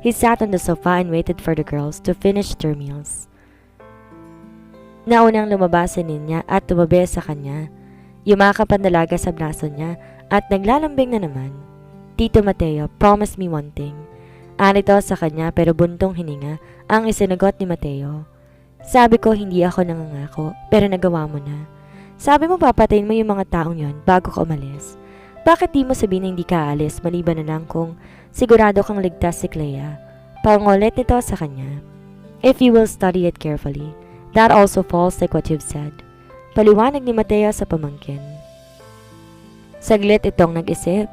He sat on the sofa and waited for the girls to finish their meals. Naunang lumabas si Ninya at tumabi sa kanya. Yumakap ang dalaga sa braso niya at naglalambing na naman. Tito Mateo, promise me one thing. Anito sa kanya pero buntong hininga ang isinagot ni Mateo. Sabi ko hindi ako nangangako pero nagawa mo na. Sabi mo papatayin mo yung mga taong yon bago ka umalis. Bakit di mo sabihin na hindi ka aalis maliban na lang kung sigurado kang ligtas si Clea? Pangulit nito sa kanya. If you will study it carefully, that also falls like what you've said. Paliwanag ni Mateo sa pamangkin. Saglit itong nag-isip.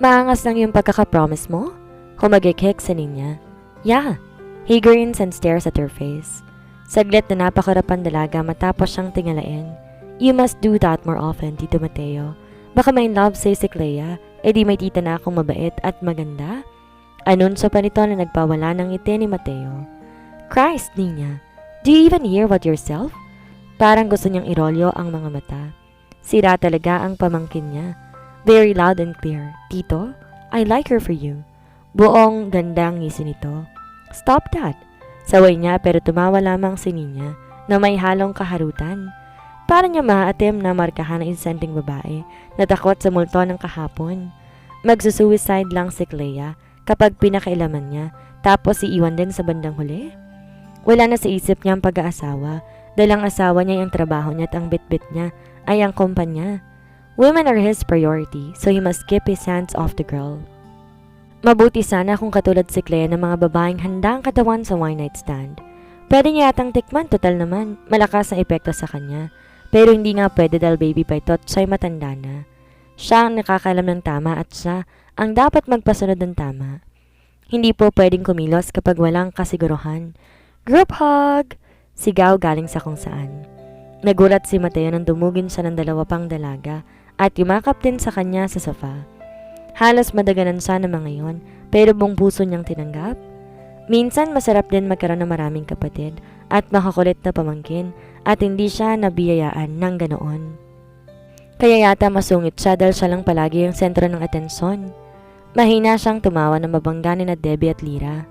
Maangas lang yung pagkakapromise mo? Humagikik sa Ninya. Yeah. He grins and stares at her face. Saglit na napakarapan dalaga matapos siyang tingalain. You must do that more often, Tito Mateo. Baka may love say si Clea, edi may tita na akong mabait at maganda. Anunsyo pa nito na nagpawala ng ngiti ni Mateo. Christ, Ninya, do you even hear what yourself? Parang gusto niyang irolyo ang mga mata. Sira talaga ang pamangkin niya. Very loud and clear. Tito, I like her for you. Buong gandang ngisi nito. Stop that. Saway niya pero tumawa lamang si Ninya na may halong kaharutan. Para niya maatim na markahan ng insenting babae na takot sa multo ng kahapon. Magsusuicide lang si Clea kapag pinakailaman niya tapos iiwan din sa bandang huli. Wala na sa isip niya ang pag-aasawa dahil ang asawa niya ay ang trabaho niya at ang bitbit niya ay ang kumpanya. Women are his priority so he must keep his hands off the girl. Mabuti sana kung katulad si Clea ng mga babaeng handang katawan sa one night stand. Pwede niya atang tikman, total naman, malakas ang epekto sa kanya. Pero hindi nga pwede dahil baby pa ito at siya'y matanda na. Siya ang nakakalam ng tama at siya ang dapat magpasunod ng tama. Hindi po pwedeng kumilos kapag walang kasiguruhan. Group hug! Sigaw galing sa kung saan. Nagulat si Mateo nang dumugin siya ng dalawa pang dalaga at yumakap din sa kanya sa sofa. Halos madaganan siya ng mga yon pero buong puso niyang tinanggap. Minsan masarap din magkaroon ng maraming kapatid at makakulit na pamangkin at hindi siya nabiyayaan ng ganoon. Kaya yata masungit siya dahil siya lang palagi yung sentro ng atensyon. Mahina siyang tumawa na mabangga ni na Debbie at Lira.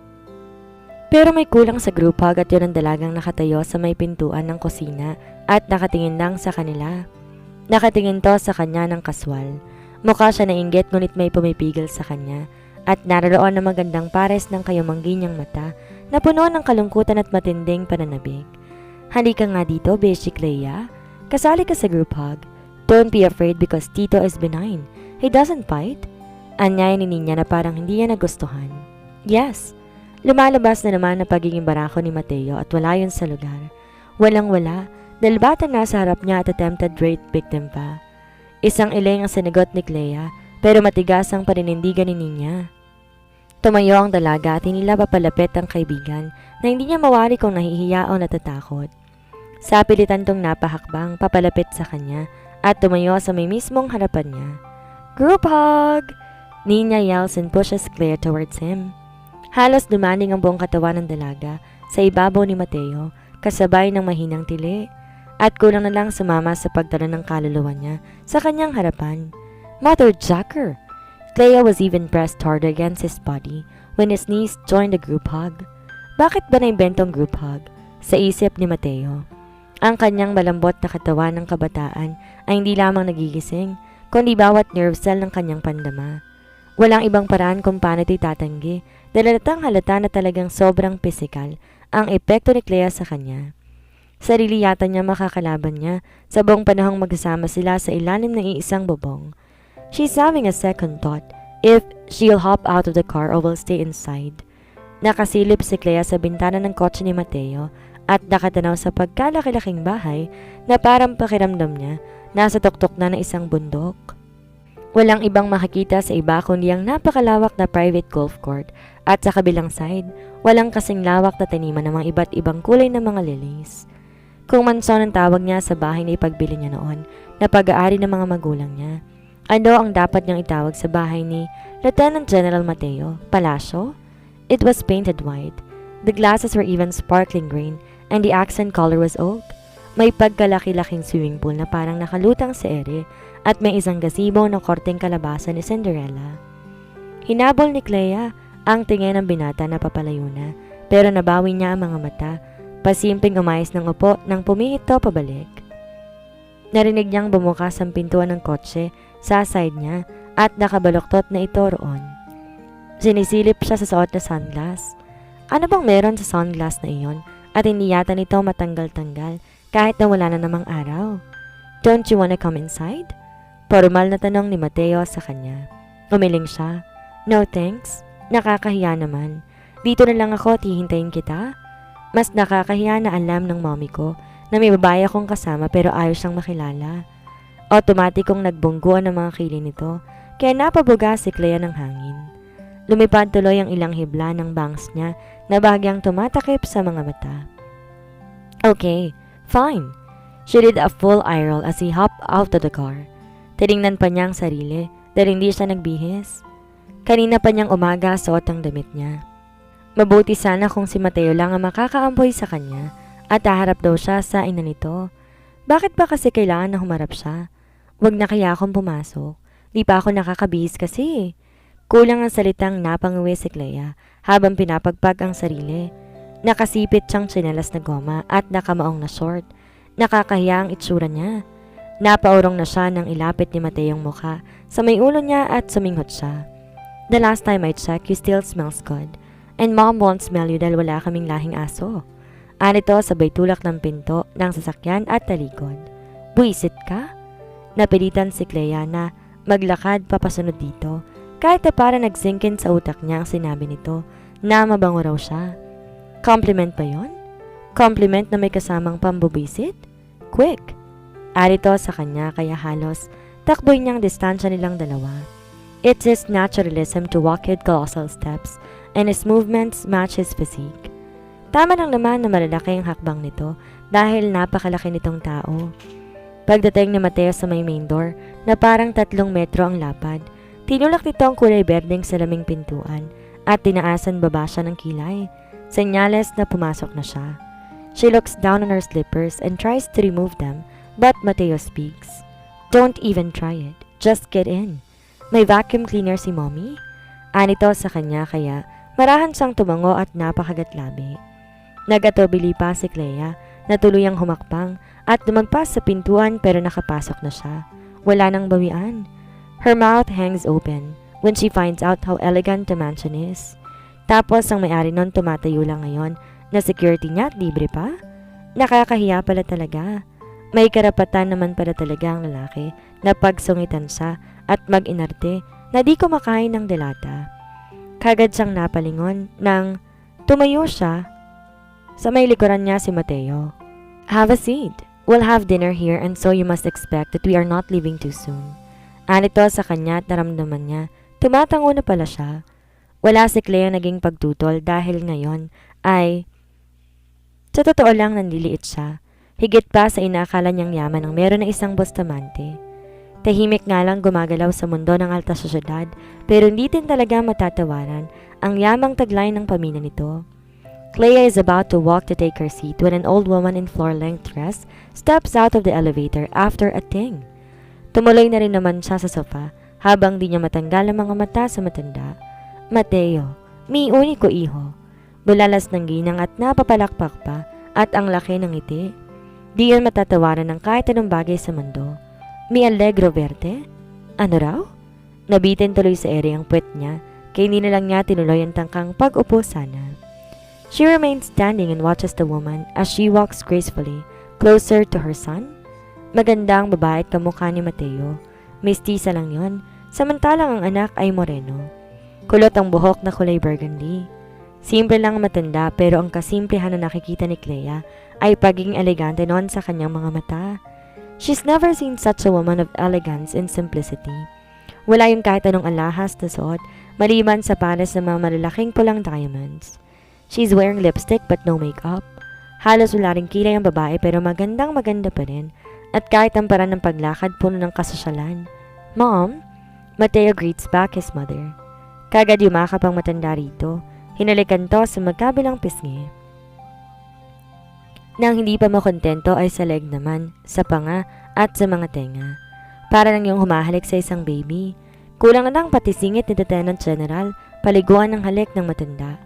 Pero may kulang sa group hug at yun ang dalagang nakatayo sa may pintuan ng kusina at nakatingin lang sa kanila. Nakatingin to sa kanya ng kaswal. Mukha siya nainggit ngunit may pumipigil sa kanya at naroon na magandang pares ng kayumanggi niyang mata na puno ng kalungkutan at matinding pananabik. Halika nga dito, Beshi Clea. Kasali ka sa group hug. Don't be afraid because Tito is benign. He doesn't bite. Anyay ni Ninya na parang hindi niya nagustuhan. Yes. Lumalabas na naman ang pagiging barako ni Mateo at wala yun sa lugar. Walang-wala dahil bata nasa harap niya at attempted rape victim pa. Isang iling ang sinagot ni Clea pero matigas ang paninindigan ni Ninya. Tumayo ang dalaga at hinila papalapit ang kaibigan na hindi niya mawari kung nahihiya o natatakot. Sa pilitan tong napahakbang papalapit sa kanya at tumayo sa may mismong harapan niya. Group hug! Ninya yells and pushes Clea towards him. Halos dumaning ang buong katawan ng dalaga sa ibabaw ni Mateo kasabay ng mahinang tili at kulang na lang sumama sa pagdala ng kaluluwa niya sa kanyang harapan. Mother Jacker! Clea was even pressed harder against his body when his knees joined the group hug. Bakit ba naimbentong group hug? Sa isip ni Mateo. Ang kanyang malambot na katawan ng kabataan ay hindi lamang nagigising, kundi bawat nerve cell ng kanyang pandama. Walang ibang paraan kung paano ito'y tatanggi dahil halata na talagang sobrang pisikal ang epekto ni Clea sa kanya. Sarili yata niya makakalaban niya sa buong panahong magsasama sila sa ilalim ng iisang bubong. She's having a second thought if she'll hop out of the car or will stay inside. Nakasilip si Clea sa bintana ng kotse ni Mateo at nakatanaw sa pagkalaki-laking bahay na parang pakiramdam niya nasa tuktok na ng isang bundok. Walang ibang makikita sa iba kundi ang napakalawak na private golf court at sa kabilang side, walang kasing lawak na taniman ng mga iba't ibang kulay ng mga lilies. Kung mansyon ang tawag niya sa bahay na ipagbili niya noon na pag-aari ng mga magulang niya, ano ang dapat niyang itawag sa bahay ni Lieutenant General Mateo? Palasyo? It was painted white. The glasses were even sparkling green and the accent color was oak. May pagkalaki-laking swimming pool na parang nakalutang sa ere at may isang gazebo na korteng kalabasa ni Cinderella. Hinabol ni Clea Ang tingin ng binata na papalayo na, pero nabawi niya ang mga mata. Pasimpleng umayos ng upo nang pumihito pabalik. Narinig niyang bumukas ang pintuan ng kotse sa side niya at nakabaluktot na ito roon. Sinisilip siya sa suot na sunglass. Ano bang meron sa sunglass na iyon at hindi yata nito matanggal-tanggal kahit na wala na namang araw? Don't you wanna come inside? Formal na tanong ni Mateo sa kanya. Umiling siya. No thanks. Nakakahiya naman. Dito na lang ako at hihintayin kita. Mas nakakahiya na alam ng mommy ko na may babae akong kasama pero ayaw siyang makilala. Otomatikong nagbungguan ang mga kilay nito kaya napabuga si Clea ng hangin. Lumipad tuloy ang ilang hibla ng bangs niya na bahagyang tumatakip sa mga mata. Okay, fine. She did a full eye roll as he hopped out of the car. Tiningnan pa niya ang sarili dahil hindi siya nagbihis. Kanina pa niyang umaga suot ang damit niya. Mabuti sana kung si Mateo lang ang makakaampoy sa kanya at haharap daw siya sa ina nito. Bakit ba kasi kailangan na humarap siya? Wag na kaya akong pumasok. Di pa ako nakakabihis kasi. Kulang ang salitang napanguwi si Clea habang pinapagpag ang sarili. Nakasipit siyang tsinelas na goma at nakamaong na short. Nakakahiya ang itsura niya. Napaurong na siya nang ilapit ni Mateong mukha sa may ulo niya at suminghot siya. The last time I checked, you still smells good. And mom won't smell you dahil wala kaming lahing aso. Anito sabay tulak ng pinto ng sasakyan at talikod. Buisit ka? Napilitan si Clea na maglakad papasunod dito kahit na para nagsinkin sa utak niya ang sinabi nito na mabango raw siya. Compliment ba yon? Compliment na may kasamang pambubisit? Quick! Arito sa kanya kaya halos takboy niyang distansya nilang dalawa. It's his naturalism to walk with colossal steps and his movements match his physique. Tama lang naman na malalaki ang hakbang nito dahil napakalaki nitong tao. Pagdating ni Mateo sa may main door na parang 3 metro ang lapad, tinulak nito ang kulay berdeng salaming pintuan at tinaasan baba siya ng kilay. Senyales na pumasok na siya. She looks down on her slippers and tries to remove them, but Mateo speaks. Don't even try it. Just get in. May vacuum cleaner si mommy? Anito sa kanya kaya marahan siyang tumango at napakagatlabi. Nagatubili pa si Clea na tuluyang humakbang at lumagpas sa pintuan pero nakapasok na siya. Wala nang bawian. Her mouth hangs open when she finds out how elegant the mansion is. Tapos ang may-ari nun tumatayo lang ngayon na security niya at libre pa? Nakakahiya pala talaga. May karapatan naman pala talaga ang lalaki na pagsungitan siya at mag-inarte na di kumakain ng delata. Kagad siyang napalingon nang tumayo siya sa may likuran niya si Mateo. Have a seat. We'll have dinner here and so you must expect that we are not leaving too soon. Anito sa kanya at naramdaman niya, tumatango na pala siya. Wala si Clea naging pagtutol dahil ngayon ay sa totoo lang nanliliit siya. Higit pa sa inaakala niyang yaman ng meron na isang Bustamante. Tahimik nga lang gumagalaw sa mundo ng alta sosyedad pero hindi din talaga matatawaran ang yamang taglay ng pamilya nito. Clea is about to walk to take her seat when an old woman in floor-length dress steps out of the elevator after a ting. Tumuloy na rin naman siya sa sofa habang di niya matanggal ang mga mata sa matanda. Mateo, mi único hijo. Bulalas ng ginang at napapalakpak pa at ang laki ng ngiti. Di yan matatawaran ng kahit anong bagay sa mundo. Mi alegro verte? Ano raw? Nabitin tuloy sa ere ang puwet niya, kaya hindi na lang niya tinuloy ang tangkang pag-upo sana. She remains standing and watches the woman as she walks gracefully closer to her son. Maganda ang babae at kamukha ni Mateo. Mestiza lang yon, samantalang ang anak ay moreno. Kulot ang buhok na kulay burgundy. Simple lang matanda pero ang kasimplehan na nakikita ni Clea ay pagiging elegante noon sa kanyang mga mata. She's never seen such a woman of elegance and simplicity. Wala yung kahit anong alahas na suot, maliban sa pares ng mga malalaking pulang diamonds. She's wearing lipstick but no makeup. Halos wala ring kilay ang babae pero magandang maganda pa rin. At kahit ang paraan ng paglakad puno ng kasosyalan. Mom? Mateo greets back his mother. Kagad yumakap ang matanda rito. Hinalikan to sa magkabilang pisngi. Nang hindi pa makontento ay sa leg naman, sa panga at sa mga tenga. Para lang yung humahalik sa isang baby. Kulang na lang pati singit ni Lieutenant General paliguan ng halik ng matanda.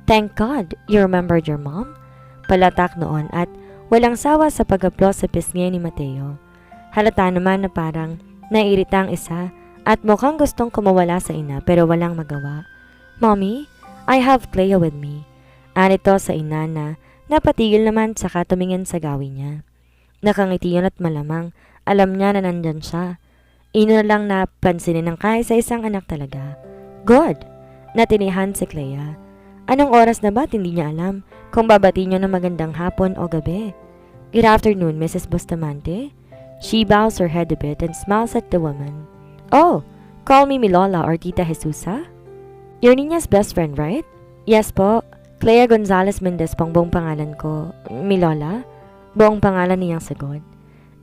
Thank God, you remembered your mom? Palatak noon at walang sawa sa pag-aplos sa pisngi ni Mateo. Halata naman na parang naiirita ang isa at mukhang gustong kumawala sa ina pero walang magawa. Mommy, I have Clea with me. Anito sa ina na napatigil naman saka tumingin sa gawin niya. Nakangiti yun at malamang alam niya na nandyan siya. Ino na lang napansinin ng kahit sa isang anak talaga. Good! Natinihan si Clea. Anong oras na ba't hindi niya alam kung babati niyo ng magandang hapon o gabi? Good afternoon, Mrs. Bustamante. She bows her head a bit and smiles at the woman. Oh, call me Milola or Tita Jesusa? You're Nina's best friend, right? Yes po. Clea Gonzalez Mendez pang buong pangalan ko. Milola? Buong pangalan niyang sagot.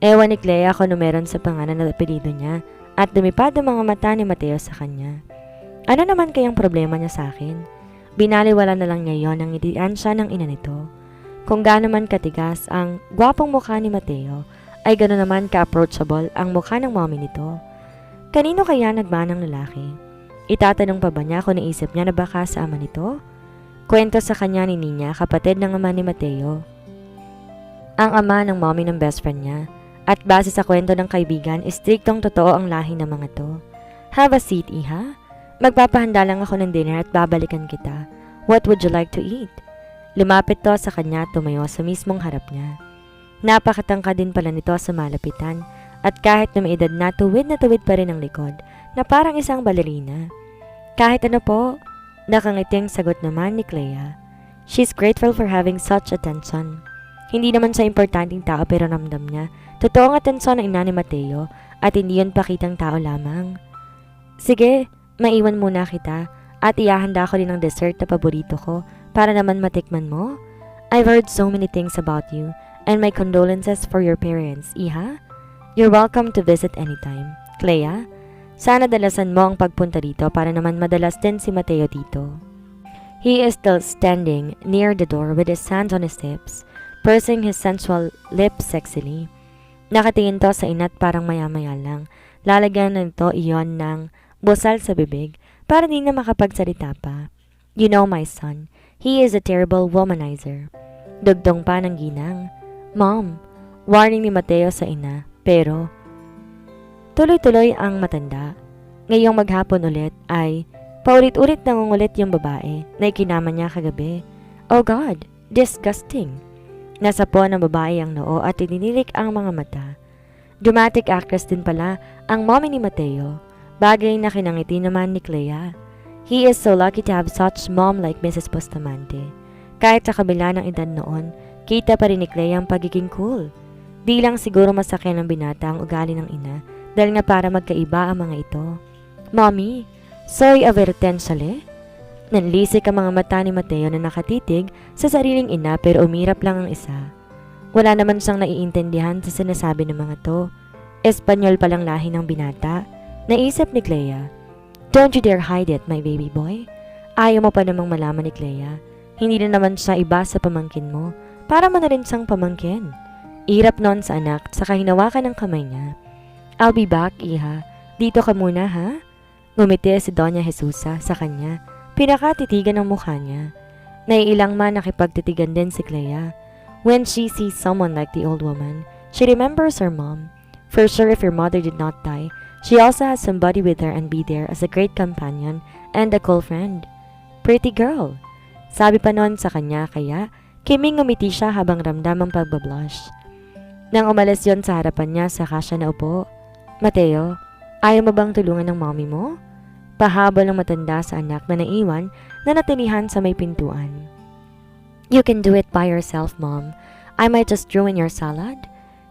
Ewan ni Clea kung ano meron sa pangalan na apelido niya at lumipad ang mga mata ni Mateo sa kanya. Ano naman kayang problema niya sa akin? Binaliwala na lang niya yon nang ngitian siya ng ina nito. Kung gaano man katigas ang gwapong mukha ni Mateo, ay gano'n naman ka-approachable ang mukha ng mommy nito. Kanino kaya nagmanang lalaki? Itatanong pa ba niya kung naisip niya na baka sa ama nito? Kwento sa kanya ni Nina, kapatid ng ama ni Mateo. Ang ama ng mommy ng best friend niya. At base sa kwento ng kaibigan, istriktong totoo ang lahi ng mga to. Have a seat, iha. Magpapahanda lang ako ng dinner at babalikan kita. What would you like to eat? Lumapit to sa kanya at tumayo sa mismong harap niya. Napakatangka din pala nito sa malapitan at kahit na may edad na tuwid pa rin ang likod na parang isang balerina. Kahit ano po, nakangiting sagot naman ni Clea. She's grateful for having such attention. Hindi naman siya importanteng tao pero ramdam niya totoong atensyon ng ina ni Mateo at hindi yun pakitang tao lamang. Sige, maiwan muna kita at ihahanda ko din ng dessert na paborito ko para naman matikman mo. I've heard so many things about you and my condolences for your parents, iha. You're welcome to visit anytime. Clea, sana dalasan mo ang pagpunta dito para naman madalas din si Mateo dito. He is still standing near the door with his hands on his hips, pursing his sensual lips sexily. Nakatingin to sa inat parang maya-maya lang. Lalagyan na nito iyon ng busal sa bibig para di na makapagsalita pa. You know my son, he is a terrible womanizer. Dugtong pa ng ginang. Mom, warning ni Mateo sa ina, pero tuloy-tuloy ang matanda. Ngayong maghapon ulit ay paulit-ulit nangungulit yung babae na ikinama niya kagabi. Oh God, disgusting. Nasapo ng babae ang noo at ininilik ang mga mata. Dramatic actress din pala ang mommy ni Mateo. Bagay na kinangiti naman ni Clea. He is so lucky to have such mom like Mrs. Bustamante. Kahit sa kabila ng edad noon, kita pa rin ni Clea ang pagiging cool. Di lang siguro masakyan ng binata ang ugali ng ina dahil nga para magkaiba ang mga ito. Mommy, soy avertensale? Nanlisik ang mga mata ni Mateo na nakatitig sa sariling ina pero umirap lang ang isa. Wala naman siyang naiintindihan sa sinasabi ng mga to. Espanyol palang lahi ng binata. Naisip ni Clea. Don't you dare hide it, my baby boy. Ayaw mo pa namang malaman ni Clea. Hindi na naman siya iba sa pamangkin mo. Para mo na rin siyang pamangkin. Irap noon sa anak saka hinawakan ng kamay niya. I'll be back, iha. Dito ka muna, ha? Ngumiti si Doña Jesusa sa kanya. Pinakatitigan ang mukha niya. Naiilang man nakipagtitigan din si Clea. When she sees someone like the old woman, she remembers her mom. For sure if your mother did not die, she also has somebody with her and be there as a great companion and a cool friend. Pretty girl. Sabi pa noon sa kanya kaya kiming ngumiti siya habang ramdam ang pagbablush. Nang umalis yon sa harapan niya saka siya naupo. Mateo, ayaw mo bang tulungan ng mommy mo? Pahabol ng matanda sa anak na naiwan na natinihan sa may pintuan. You can do it by yourself, Mom. I might just ruin your salad.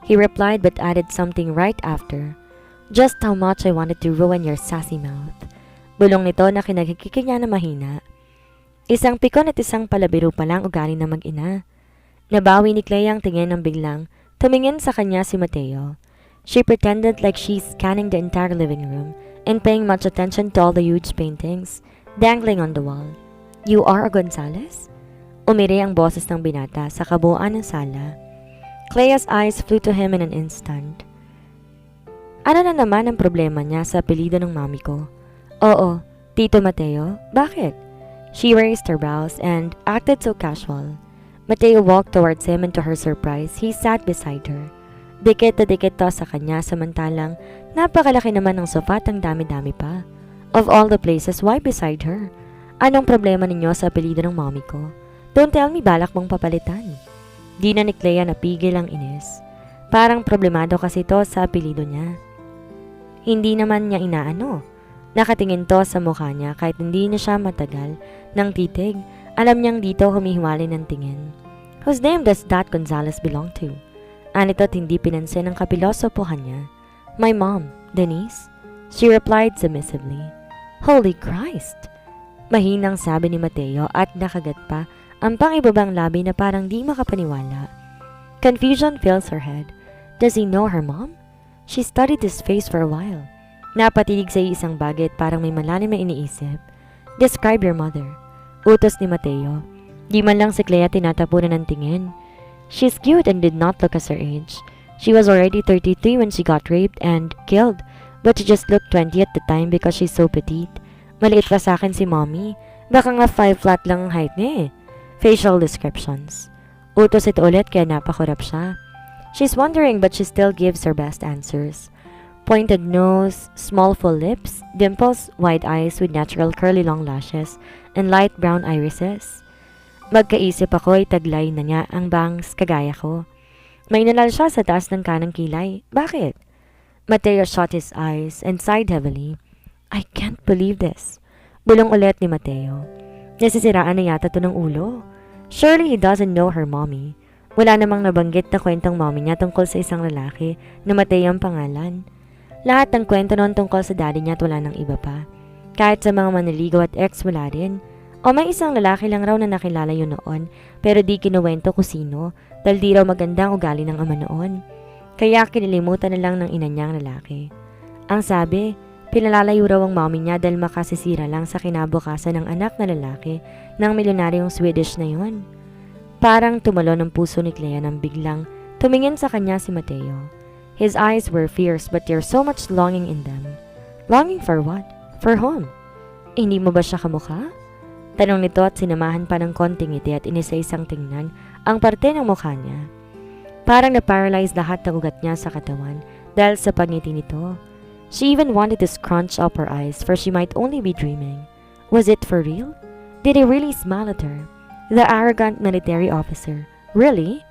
He replied but added something right after. Just how much I wanted to ruin your sassy mouth. Bulong nito na kinagkiki niya na mahina. Isang pikon at isang palabiro pa lang ugali na mag-ina. Nabawi ni Clea ang tingin ng biglang tumingin sa kanya si Mateo. She pretended like she's scanning the entire living room and paying much attention to all the huge paintings dangling on the wall. You are a Gonzalez? Umiri ang boses ng binata sa kabuuan ng sala. Clea's eyes flew to him in an instant. Ano na naman ang problema niya sa apelyido ng mami ko? Oo, Tito Mateo, bakit? She raised her brows and acted so casual. Mateo walked towards him and to her surprise, he sat beside her. Dikit na dikit to sa kanya samantalang napakalaki naman ng sofa at ang dami-dami pa. Of all the places, why beside her? Anong problema ninyo sa apelido ng mommy ko? Don't tell me balak mong papalitan. Di na ni Clea napigil ang inis. Parang problemado kasi to sa apelido niya. Hindi naman niya inaano. Nakatingin to sa mukha niya kahit hindi na siya matagal ng titig. Alam niyang dito humihiwalay ng tingin. Whose name does that Gonzales belong to? Anito't hindi pinansin ang kapilosopohan niya. My mom, Denise. She replied submissively. Holy Christ! Mahinang sabi ni Mateo at nakagat pa ang pangibabang labi na parang di makapaniwala. Confusion fills her head. Does he know her mom? She studied his face for a while. Napatitig sa isang bagay at parang may malalim na iniisip. Describe your mother. Utos ni Mateo. Di man lang si Clea tinatapunan ng tingin. She's cute and did not look as her age. She was already 33 when she got raped and killed, but she just looked 20 at the time because she's so petite. Maliit pa sa akin si mommy. Baka nga 5 flat lang ang height niya eh. Facial descriptions. Utos ito ulit kaya napakurap siya. She's wondering but she still gives her best answers. Pointed nose, small full lips, dimples, wide eyes with natural curly long lashes, and light brown irises. Magkaisip ako ay taglay na niya ang bangs kagaya ko. May nalal siya sa taas ng kanang kilay. Bakit? Mateo shut his eyes and sighed heavily. I can't believe this. Bulong ulit ni Mateo. Nasisiraan na yata to ng ulo. Surely he doesn't know her mommy. Wala namang nabanggit na kwentong mommy niya tungkol sa isang lalaki na Mateo ang pangalan. Lahat ng kwento noon tungkol sa daddy niya at wala ng iba pa. Kahit sa mga maniligaw at ex wala rin. O may isang lalaki lang raw na nakilala yun noon pero di kinuwento kung sino dahil di raw magandang ugali ng ama noon. Kaya kinilimutan na lang ng ina niyang lalaki. Ang sabi, pinalalayo raw ang mommy niya dahil makasisira lang sa kinabukasan ng anak na lalaki ng milyonaryong Swedish na yun. Parang tumalo ng puso ni Clea nang biglang tumingin sa kanya si Mateo. His eyes were fierce but there's so much longing in them. Longing for what? For whom? Hindi mo ba siya kamukha? Tanong nito at sinamahan pa ng konting ngiti at inisa-isang tingnan ang parte ng mukha niya. Parang na-paralyze lahat ng ugat niya sa katawan dahil sa pagngiti nito. She even wanted to scrunch up her eyes for she might only be dreaming. Was it for real? Did he really smile at her? The arrogant military officer. Really?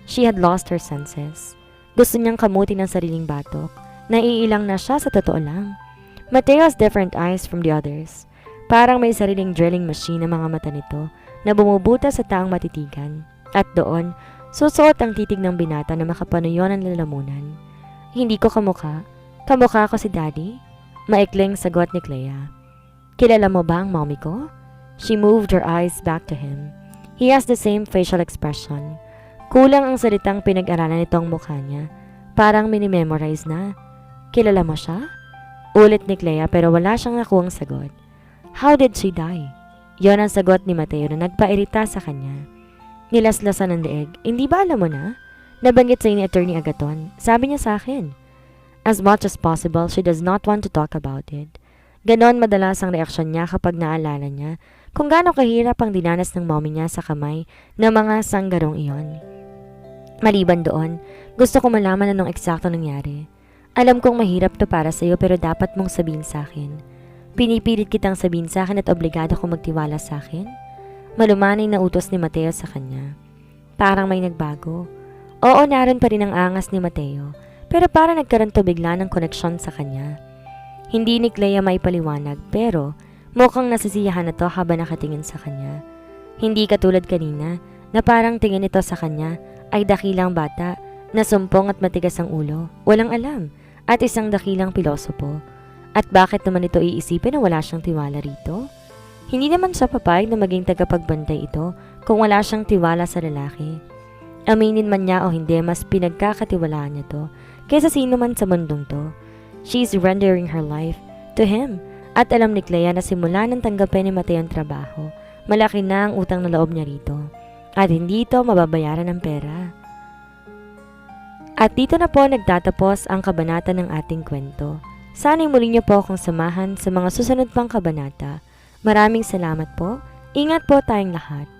She had lost her senses. Gusto niyang kamutin ang sariling batok. Naiilang na siya sa totoo lang. Mateo has different eyes from the others. Parang may sariling drilling machine ang mga mata nito na bumubuta sa taong matitigan. At doon, susuot ang titig ng binata na makapanuyon ang lalamunan. Hindi ko kamukha. Kamukha ko si Daddy? Maikling sagot ni Clea. Kilala mo ba ang mommy ko? She moved her eyes back to him. He has the same facial expression. Kulang ang salitang pinag-aralan nito ang mukha niya. Parang minimemorize na. Kilala mo siya? Ulit ni Clea pero wala siyang nakuhang sagot. How did she die? Yon ang sagot ni Mateo na nagpairita sa kanya. Nilaslasan ng leeg. Hindi ba alam mo na? Nabanggit sa ni Attorney Agaton. Sabi niya sa akin. As much as possible, she does not want to talk about it. Ganon madalas ang reaksyon niya kapag naalala niya kung gaano kahirap ang dinanas ng mommy niya sa kamay ng mga sanggarong iyon. Maliban doon, gusto ko malaman anong eksakto nangyari. Alam kong mahirap to para sa'yo pero dapat mong sabihin sa akin. Pinipilit kitang sabihin sa akin at obligado kong magtiwala sa akin? Malumanay na utos ni Mateo sa kanya. Parang may nagbago. Oo, naroon pa rin ang angas ni Mateo, pero parang nagkaroon to bigla ng koneksyon sa kanya. Hindi ni Clea may paliwanag pero mukhang nasisiyahan na to habang nakatingin sa kanya. Hindi katulad kanina na parang tingin ito sa kanya ay dakilang bata na sumpong at matigas ang ulo, walang alam, at isang dakilang pilosopo. At bakit naman ito iisipin na wala siyang tiwala rito? Hindi naman siya papayag na maging tagapagbantay ito kung wala siyang tiwala sa lalaki. Aminin man niya o hindi, mas pinagkakatiwalaan niya to kaysa sino man sa mundong to. She's rendering her life to him. At alam ni Clea na simula nang tanggapin ni Mateo ang trabaho, malaki na ang utang na loob niya rito. At hindi ito mababayaran ng pera. At dito na po nagtatapos ang kabanata ng ating kwento. Sana'y muli niyo po akong samahan sa mga susunod pang kabanata. Maraming salamat po. Ingat po tayong lahat.